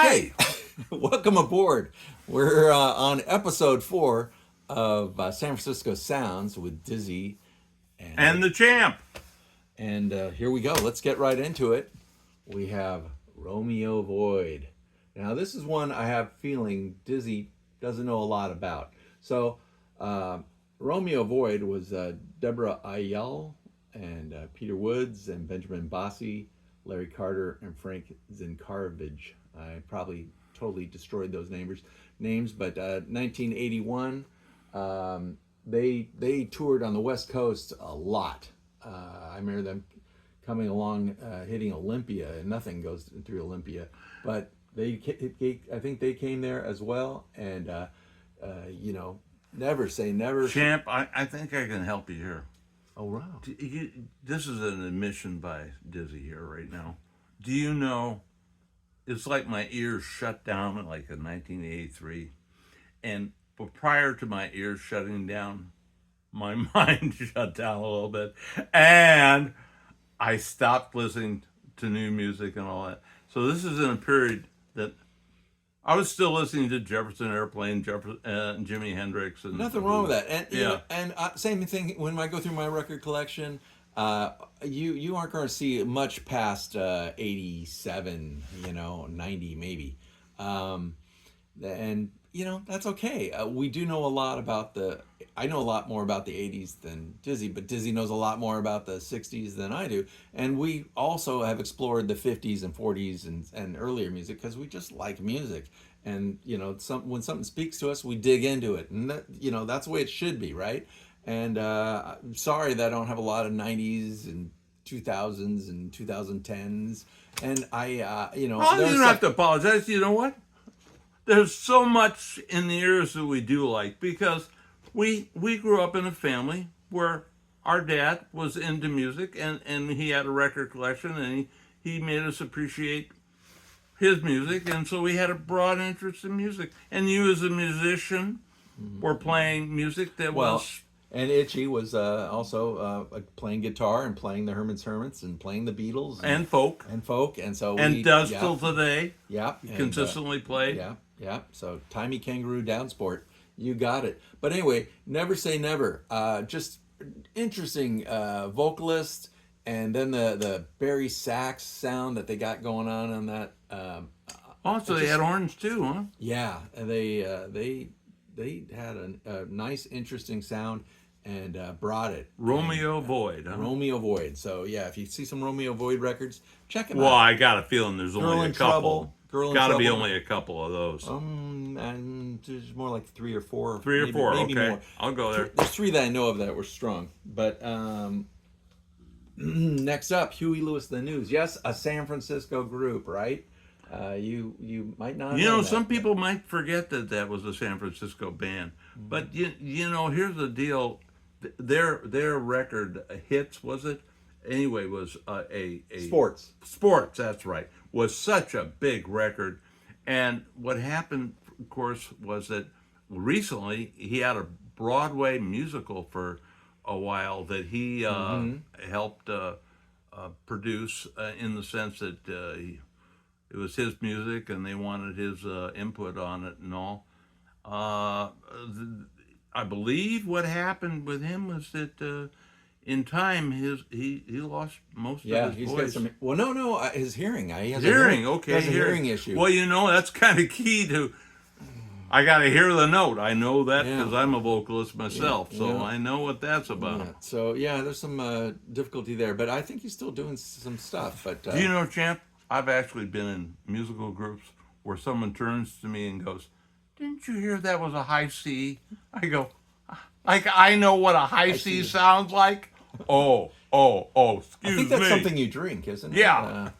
Hi, welcome aboard. We're on episode 4 of San Francisco Sounds with Dizzy, And the champ. and here we go. Let's get right into it. We have Romeo Void. Now, this is one I have feeling Dizzy doesn't know a lot about. So, Romeo Void was Deborah Ayal and Peter Woods and Benjamin Bassi, Larry Carter, and Frank Zinkarovich. I probably totally destroyed those names, but 1981, they toured on the West Coast a lot. I remember them coming along, hitting Olympia, and nothing goes through Olympia, but I think they came there as well, and never say never. Champ, I think I can help you here. Oh wow! This is an admission by Dizzy here right now. Do you know, it's like my ears shut down like in 1983. But prior to my ears shutting down, my mind shut down a little bit. And I stopped listening to new music and all that. So this is in a period that I was still listening to Jefferson Airplane, Jimi Hendrix, and Nothing wrong with that. And yeah. Same thing when I go through my record collection. You aren't going to see much past 87, 90 maybe, and that's okay. We do know a lot about I know a lot more about the 80s than Dizzy, but Dizzy knows a lot more about the 60s than I do. And we also have explored the 50s and 40s and earlier music because we just like music. And, when something speaks to us, we dig into it. And, that's the way it should be, right? And I'm sorry that I don't have a lot of 90s and 2000s and 2010s. And you don't have to apologize. You know what? There's so much in the eras that we do like because we grew up in a family where our dad was into music and he had a record collection and he made us appreciate his music, and so we had a broad interest in music. And you as a musician were playing music that was... And Itchy was also playing guitar and playing the Herman's Hermits and playing the Beatles and folk, and so still today. Yeah, consistently played. Yeah. So Timey Kangaroo Downsport, you got it. But anyway, never say never. Just interesting vocalist, and then the Barry sax sound that they got going on that. Also, they had horns too, huh? Yeah, and they had a nice, interesting sound and brought it. Romeo Void. Huh? Romeo Void. So yeah, if you see some Romeo Void records, check them out. Well, I got a feeling there's only a couple. Got to be only a couple of those. And there's more like 3 or 4. Maybe okay. More. I'll go there. There's 3 that I know of that were strong. But next up, Huey Lewis and the News. Yes, a San Francisco group, right? You might not. Some people might forget that was a San Francisco band. But here's the deal: their record hits, was it? Anyway, was a Sports. That's right. Was such a big record, and what happened, of course, was that recently he had a Broadway musical for a while that he helped produce in the sense that it was his music and they wanted his input on it and all. I believe what happened with him was that in time he lost most of his voice. Got some. Well, no, his hearing. He has hearing. He has a hearing issue. Well, that's kind of key to. I got to hear the note. I know that because I'm a vocalist myself, so I know what that's about. Yeah. So there's some difficulty there, but I think he's still doing some stuff. But do you know, Champ? I've actually been in musical groups where someone turns to me and goes, "Didn't you hear that was a high C?" I go, "Like I know what a high C sounds like." Oh, excuse me. I think that's something you drink, isn't it? Yeah.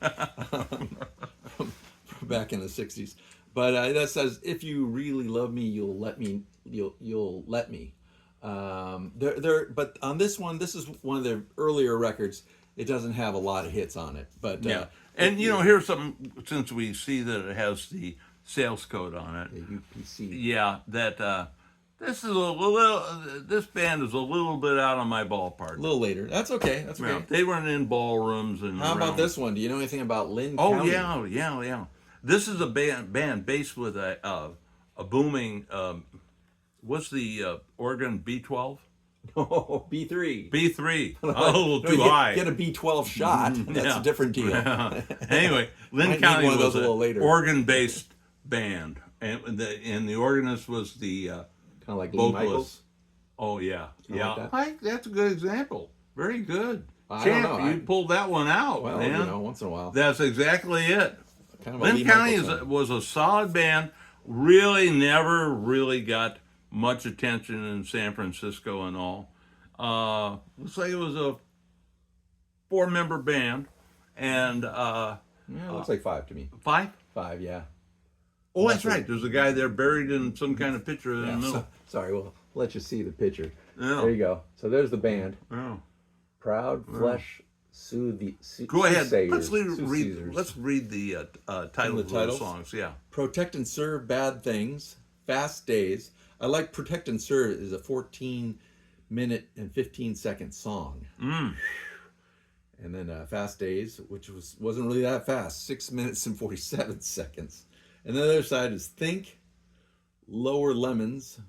Back in the 60s. But that says, if you really love me, you'll let me. You'll let me. But on this one, this is one of their earlier records. It doesn't have a lot of hits on it. But and here's something, since we see that it has the sales code on it. The UPC. Yeah, that this band is a little bit out of my ballpark. A little later. That's okay. They weren't in ballrooms and. How about this one? Do you know anything about Lynn County? County? Yeah. This is a band based with a booming. What's the organ? B12. Oh, B3. B3. A No, little too you high. Get a B12 shot. That's Yeah. a different deal. Anyway, Lynn Might need County one of those was a little an later. organ-based band, and the organist was the Kind of like Lee Michaels. vocalist. Oh yeah, yeah. that. That's a good example. Very good. I Champ, don't know. you pulled that one out, Well, man. once in a while. That's exactly it. Kind of a Lee Lynn County Michaels song. was a solid band. Really, never really got much attention in San Francisco and all. Looks like it was a 4-member band, and Yeah, it looks like 5 to me. 5. 5, yeah. Oh, that's right. There's a guy there buried in some kind of picture in the Yeah, middle. sorry, we'll let you see the picture. Yeah. There you go. So there's the band. Yeah. Proud Flesh Go ahead. Soothsayers. Let's read the title of the titles? songs. Yeah. Protect and Serve Bad Things. Fast Days. I like Protect and Serve is a 14-minute and 15-second song. And then Fast Days, which wasn't really that fast, 6 minutes and 47 seconds. And the other side is Think, Lower Lemons,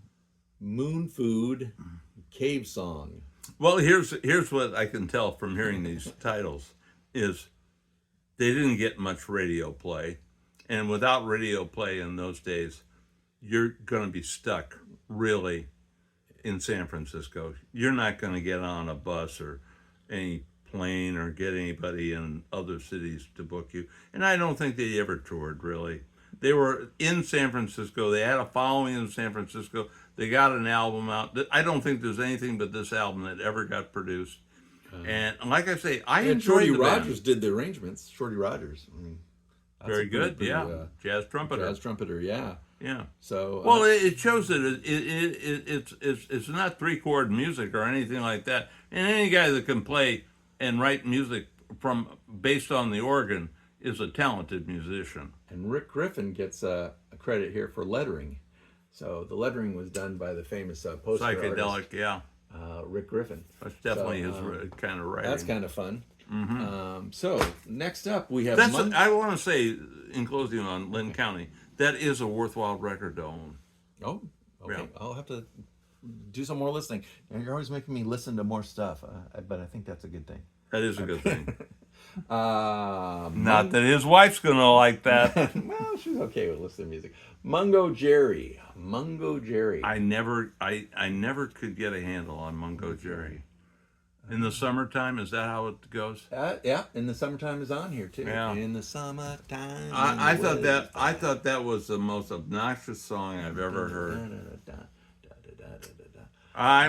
Moon Food, Cave Song. Well, here's what I can tell from hearing these titles is they didn't get much radio play, and without radio play in those days, you're going to be stuck really in San Francisco. You're not going to get on a bus or any plane or get anybody in other cities to book you. And I don't think they ever toured really. They were in San Francisco. They had a following in San Francisco. They got an album out. I don't think there's anything but this album that ever got produced. And like I say, I And enjoyed Shorty the band. Rogers did the arrangements. Shorty Rogers. I mean, that's Very a good, pretty, yeah. Jazz trumpeter. Jazz trumpeter, yeah. Yeah. So Well, it shows that it's not 3-chord music or anything like that. And any guy that can play and write music based on the organ is a talented musician. and Rick Griffin gets a credit here for lettering. So the lettering was done by the famous poster Psychedelic, artist, yeah. Rick Griffin. That's definitely So, his kind of writing. That's kind of fun. So next up we have I want to say, in closing on Lynn County, that is a worthwhile record to own. Oh, okay. Yeah. I'll have to do some more listening. And you're always making me listen to more stuff, but I think that's a good thing. That is a good thing. Not Not that his wife's going to like that. well, she's okay with listening to music. Mungo Jerry. I never could get a handle on Mungo Jerry. In the summertime, is that how it goes? Yeah, in the summertime is on here too. Yeah. In the summertime. I thought that was the most obnoxious song I've ever heard.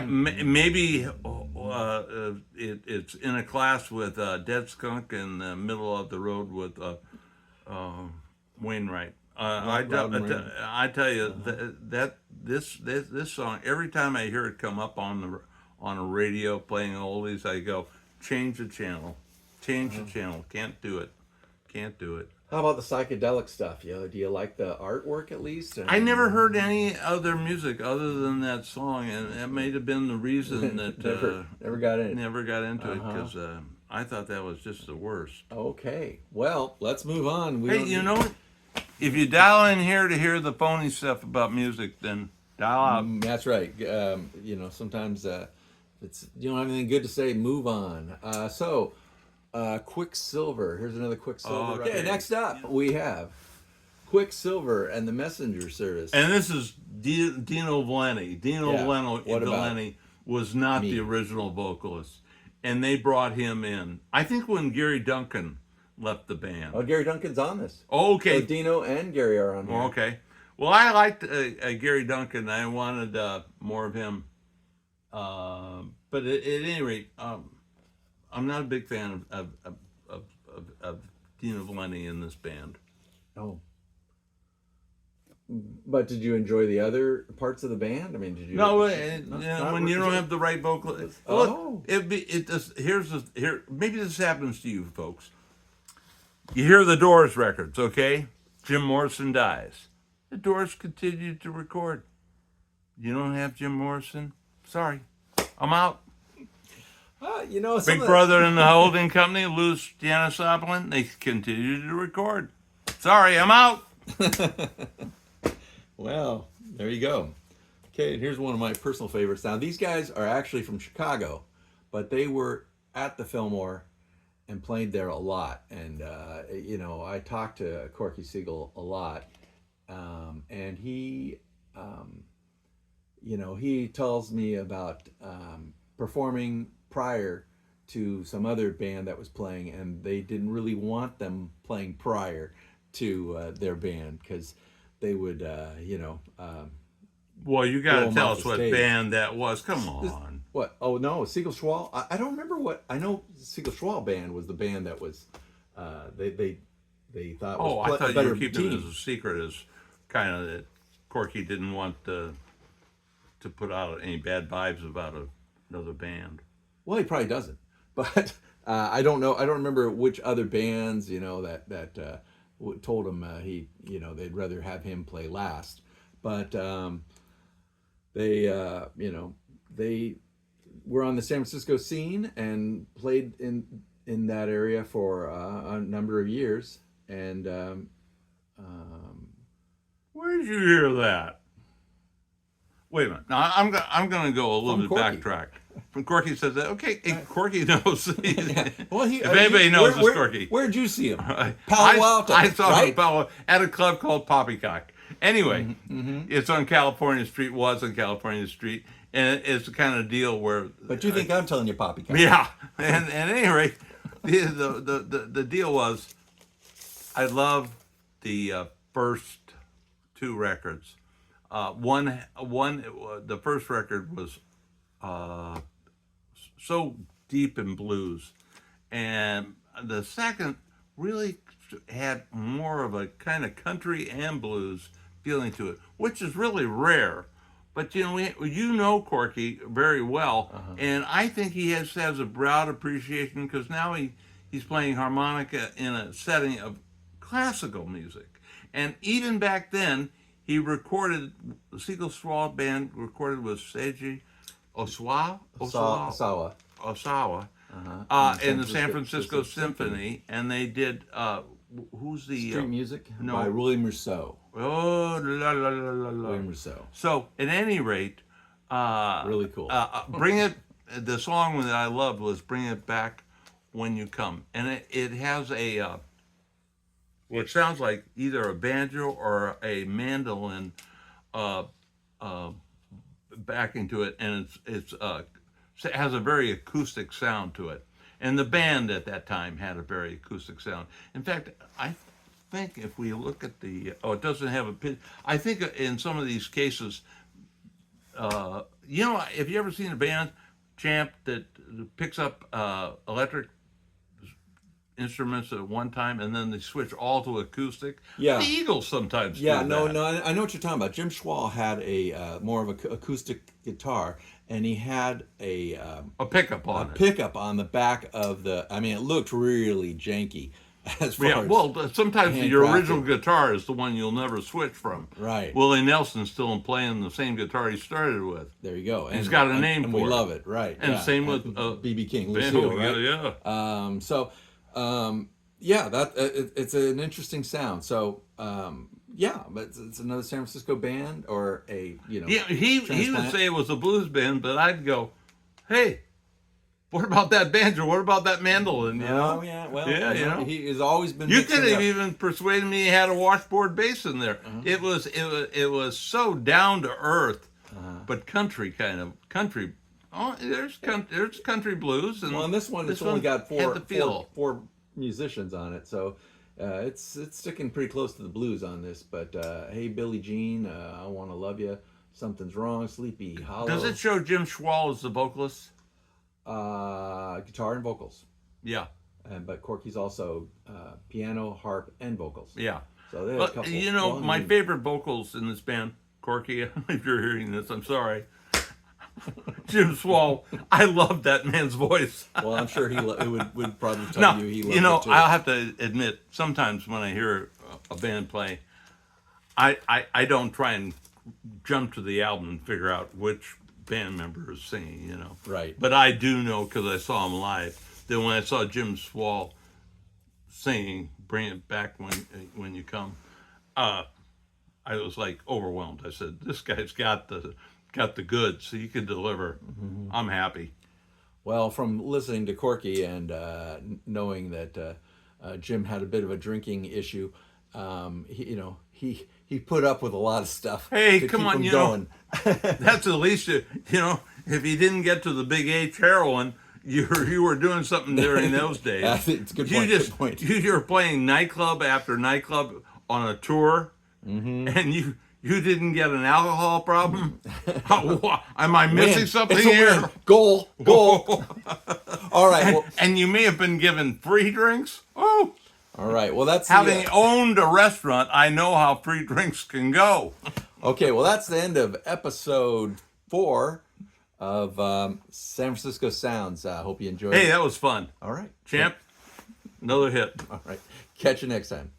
Maybe it's in a class with Dead Skunk in the middle of the road with Wainwright. I tell you that this song, every time I hear it come up on a radio playing oldies, I go, change the channel. Can't do it. How about the psychedelic stuff? Do you like the artwork at least? I never heard any other music other than that song, and that may have been the reason that never got in. never got into it, because I thought that was just the worst. Okay, well, let's move on. Hey, you know what? If you dial in here to hear the phony stuff about music, then dial out. That's right. Sometimes if you don't have anything good to say, move on. Quicksilver. Here's another Quicksilver. Okay. Okay, next up we have Quicksilver and the Messenger Service. And this is Dino Valenti. What about Valenti was not the original vocalist, and they brought him in. I think when Gary Duncan left the band. Oh, Gary Duncan's on this. Okay. So Dino and Gary are on here. Okay. Well, I liked Gary Duncan. I wanted more of him. But at any rate, I'm not a big fan of Dino Valenti in this band. Oh. But did you enjoy the other parts of the band? I mean, did you? No, not when you don't really. have the right vocal. Oh. Look, maybe this happens to you folks. You hear the Doors records, okay? Jim Morrison dies. The Doors continue to record. You don't have Jim Morrison? Sorry, I'm out. Big Brother and the holding company lose Janis Joplin. They continue to record. Sorry, I'm out. Well, there you go. Okay, and here's one of my personal favorites. Now, these guys are actually from Chicago, but they were at the Fillmore and played there a lot. And, I talked to Corky Siegel a lot. And he tells me about performing prior to some other band that was playing, and they didn't really want them playing prior to their band because they would, Well, you got blow to 'em tell off us the what stage. band that was. Come on. What? Oh no, Siegel Schwal. I don't remember what. I know Siegel Schwal band was the band that was. They thought was Oh, I thought a you better were keeping it team. as a secret, as kind of that Corky didn't want to put out any bad vibes about another band. Well, he probably doesn't, but I don't know. I don't remember which other bands that told him they'd rather have him play last. But they were on the San Francisco scene and played in that area for a number of years. And Where did you hear that? Wait a minute. Now I'm going to go a little From bit Corky. backtrack. From Corky says that. Okay, Corky knows. yeah. Well, If anybody knows, it's Corky. Where'd you see him? I Palo Alto. I saw him right? in Palo at a club called Poppycock. Anyway, Mm-hmm. it's on California Street. Was on California Street, and it's the kind of deal where. But you think I'm telling you poppycock? Yeah, and at any rate, the deal was, I love the first two records. The first record was so deep in blues, and the second really had more of a kind of country and blues feeling to it, which is really rare. But you know Corky very well, and I think he has a broad appreciation because now he's playing harmonica in a setting of classical music, and even back then he recorded the Siegel Schwal band recorded with Seiji Osawa Sawa. in the San Francisco Symphony, and they did who's the Street music no. by William Rousseau. oh la la la la la. William Rousseau. So at any rate, Really cool. Bring It. The song that I loved was "Bring It Back When You Come," and it has a what sounds like either a banjo or a mandolin backing to it, and it has a very acoustic sound to it. And the band at that time had a very acoustic sound. In fact, I think if we look at it doesn't have a pitch. I think in some of these cases, have you ever seen a band, Champ, that picks up electric instruments at one time and then they switch all to acoustic? Yeah. The Eagles sometimes Yeah, do no, that. no, I know what you're talking about. Jim Schwal had a more of a acoustic guitar, and he had a pickup on it. pickup on the back of the. I mean, it looked really janky as far Yeah, as well, sometimes your handcrafted. original guitar is the one you'll never switch from. Right. Willie Nelson's still playing the same guitar he started with. There you go. He's got a name and for we it. love it, right? And yeah. same with B.B. King, Van Lucille, Hoover, right? yeah. Yeah, that it's an interesting sound. So yeah, but it's another San Francisco band or a Yeah, he would transplant. say it was a blues band, but I'd go, hey, what about that banjo? What about that mandolin? You know? Oh yeah, well, Yeah, you know, you know. he has always been. You mixing could it have up. even persuaded me he had a washboard bass in there. It was so down to earth, but country kind of country. Oh, there's country blues, and Well, on this one, it's only one got had the feel. four musicians on it, so it's sticking pretty close to the blues on this. But hey, Billie Jean, I Want to Love You, Something's Wrong, Sleepy Hollow. Does it show Jim Schwal as the vocalist? Guitar and vocals, Yeah, but Corky's also piano, harp, and vocals. yeah. So they had a But couple. well, my I mean, favorite favorite vocals in this band, Corky, if you're hearing this, I'm sorry. Jim Schwal, I love that man's voice. Well, I'm sure he would probably tell Now, you he you loved know, it too. I'll have to admit, sometimes when I hear a band play, I don't try and jump to the album and figure out which band member is singing, you know. Right. But I do know, because I saw him live, that when I saw Jim Schwal singing, bring it back when you come. I was like overwhelmed. I said, "This guy's got the goods, so you can deliver." I'm happy. Well, from listening to Corky and knowing that Jim had a bit of a drinking issue, he put up with a lot of stuff. Hey, to come keep on, him you going. That's at least if he didn't get to the big H heroin, you were doing something during those days. It's a good point. Good Good point. You were playing nightclub after nightclub on a tour, and you didn't get an alcohol problem. Am I missing Win. something It's a here? win. Goal. All right. Well, And you may have been given free drinks. Oh, all right. Well, that's having owned a restaurant, I know how free drinks can go. okay. Well, that's the end of episode 4 of San Francisco Sounds. I hope you enjoyed Hey, it. that was fun. All right. Champ, another hit. All right. Catch you next time.